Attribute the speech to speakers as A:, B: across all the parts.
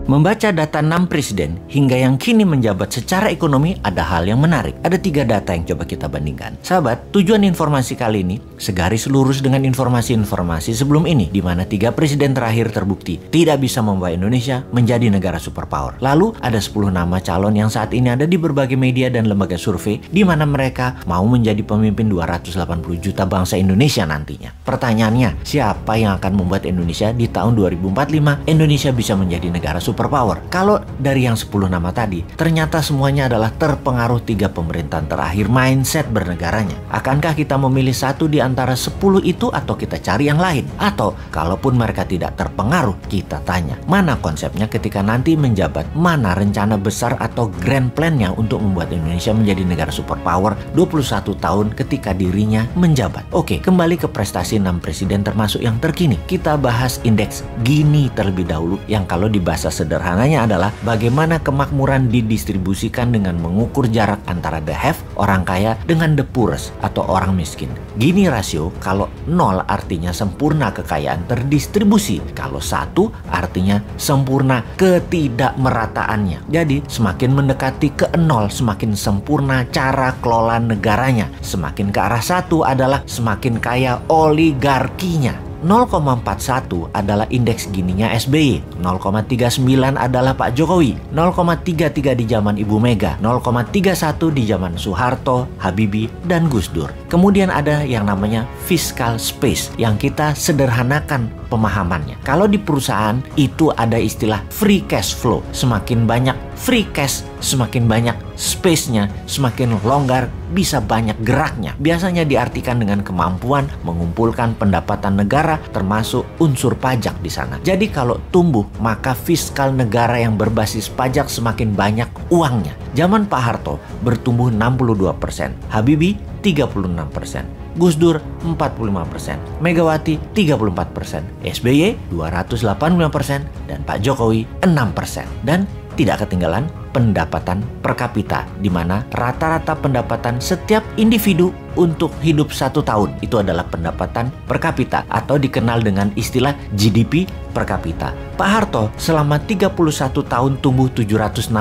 A: Membaca data 6 presiden hingga yang kini menjabat secara ekonomi ada hal yang menarik. Ada 3 data yang coba kita bandingkan. Sahabat, tujuan informasi kali ini segaris lurus dengan informasi-informasi sebelum ini, di mana 3 presiden terakhir terbukti tidak bisa membawa Indonesia menjadi negara superpower. Lalu ada 10 nama calon yang saat ini ada di berbagai media dan lembaga survei, di mana mereka mau menjadi pemimpin 280 juta bangsa Indonesia nantinya. Pertanyaannya, siapa yang akan membuat Indonesia di tahun 2045 Indonesia bisa menjadi negara superpower? Kalau dari yang 10 nama tadi, ternyata semuanya adalah terpengaruh 3 pemerintahan terakhir mindset bernegaranya. Akankah kita memilih satu di antara 10 itu atau kita cari yang lain? Atau kalaupun mereka tidak terpengaruh, kita tanya, mana konsepnya ketika nanti menjabat? Mana rencana besar atau grand plan-nya untuk membuat Indonesia menjadi negara superpower 21 tahun ketika dirinya menjabat? Oke, kembali ke prestasi 6 presiden termasuk yang terkini. Kita bahas indeks Gini terlebih dahulu, yang kalau di bahasa sederhananya adalah bagaimana kemakmuran didistribusikan dengan mengukur jarak antara the have, orang kaya, dengan the poorest atau orang miskin. Gini rasio, kalau 0 artinya sempurna kekayaan terdistribusi, kalau 1 artinya sempurna ketidakmerataannya. Jadi semakin mendekati ke 0 semakin sempurna cara kelola negaranya. Semakin ke arah 1 adalah semakin kaya oligarkinya. 0,41 adalah indeks Gininya SBY, 0,39 adalah Pak Jokowi, 0,33 di zaman Ibu Mega, 0,31 di zaman Soeharto, Habibie, dan Gus Dur. Kemudian ada yang namanya fiscal space yang kita sederhanakan pemahamannya. Kalau di perusahaan itu ada istilah free cash flow. Semakin banyak free cash, semakin banyak space-nya, semakin longgar, bisa banyak geraknya. Biasanya diartikan dengan kemampuan mengumpulkan pendapatan negara termasuk unsur pajak di sana. Jadi kalau tumbuh, maka fiskal negara yang berbasis pajak semakin banyak uangnya. Zaman Pak Harto bertumbuh 62%, Habibie 36%, Gus Dur 45%, Megawati 34%, SBY 285%, dan Pak Jokowi 6%. Dan tidak ketinggalan pendapatan per kapita, di mana rata-rata pendapatan setiap individu untuk hidup 1 tahun itu adalah pendapatan per kapita atau dikenal dengan istilah GDP per kapita. Pak Harto selama 31 tahun tumbuh 767%.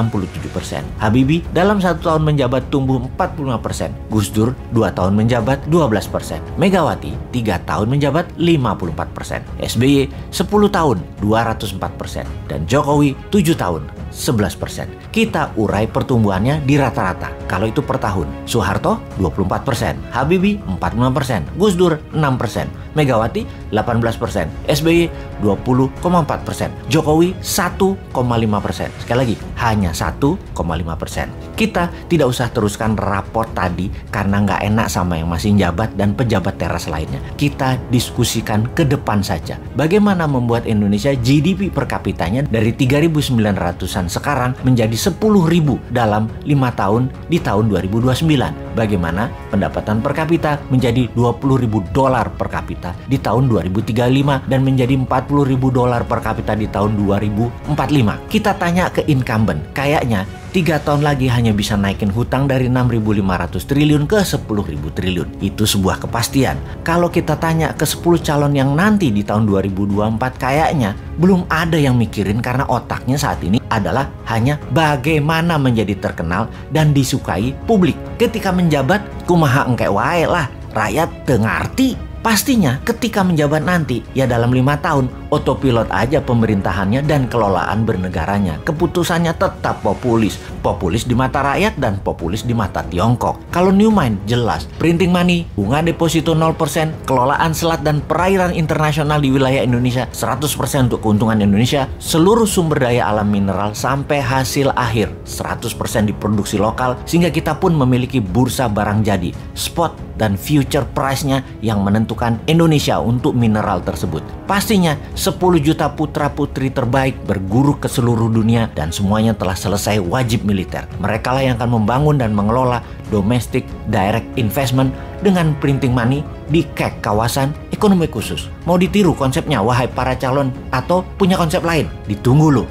A: Habibie dalam 1 tahun menjabat tumbuh 45%. Gus Dur 2 tahun menjabat 12%. Megawati 3 tahun menjabat 54%. SBY 10 tahun 204%. Dan Jokowi 7 tahun 11%. Kita urai pertumbuhannya di rata-rata. Kalau itu per tahun, Soeharto 24%, Habibie 45%, Gus Dur 6%, Megawati 18%, SBY 20,4%, Jokowi 1,5%. Sekali lagi, hanya 1,5%. Kita tidak usah teruskan raport tadi karena nggak enak sama yang masih jabat dan pejabat teras lainnya. Kita diskusikan ke depan saja. Bagaimana membuat Indonesia GDP per kapitanya dari 3.900-an sekarang menjadi 10.000 dalam 5 tahun di tahun 2029. Bagaimana pendapatan per kapita menjadi $20.000 per kapita di tahun 2035 dan menjadi $40.000 per kapita di tahun 2045. Kita tanya ke incumbent, kayaknya 3 tahun lagi hanya bisa naikin hutang dari 6.500 triliun ke 10.000 triliun. Itu sebuah kepastian. Kalau kita tanya ke 10 calon yang nanti di tahun 2024, kayaknya belum ada yang mikirin karena otaknya saat ini adalah hanya bagaimana menjadi terkenal dan disukai publik. Ketika menjabat, kumaha engke wae lah, rakyat teu ngarti. Pastinya ketika menjabat nanti, ya dalam 5 tahun, otopilot aja pemerintahannya dan kelolaan bernegaranya. Keputusannya tetap populis. Populis di mata rakyat dan populis di mata Tiongkok. Kalau New Mind jelas, printing money, bunga deposito 0%, kelolaan selat dan perairan internasional di wilayah Indonesia 100% untuk keuntungan Indonesia, seluruh sumber daya alam mineral sampai hasil akhir 100% diproduksi lokal, sehingga kita pun memiliki bursa barang jadi, spot dan future price-nya yang menentukan Indonesia untuk mineral tersebut. Pastinya 10 juta putra-putri terbaik berguru ke seluruh dunia dan semuanya telah selesai wajib militer. Mereka lah yang akan membangun dan mengelola domestic direct investment dengan printing money di KEK, kawasan ekonomi khusus. Mau ditiru konsepnya, wahai para calon, atau punya konsep lain? Ditunggu loh.